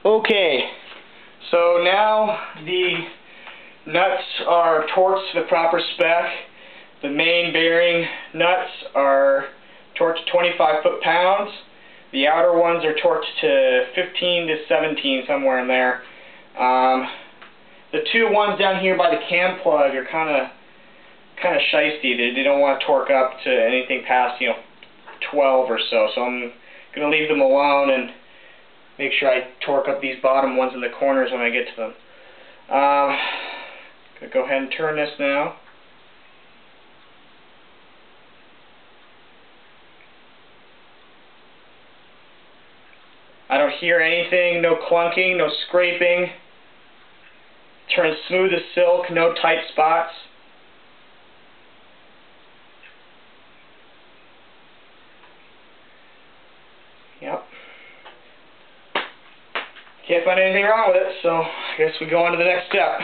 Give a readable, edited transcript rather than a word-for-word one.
Okay, so now the nuts are torqued to the proper spec. The main bearing nuts are torqued to 25 foot-pounds. The outer ones are torqued to 15 to 17, somewhere in there. The two ones down here by the cam plug are kind of shiesty. They don't want to torque up to anything past 12 or so. So I'm going to leave them alone and make sure I torque up these bottom ones in the corners when I get to them. Going to go ahead and turn this now. I don't hear anything, no clunking, no scraping. Turns smooth as silk, no tight spots. Yep. Can't find anything wrong with it, so I guess we go on to the next step.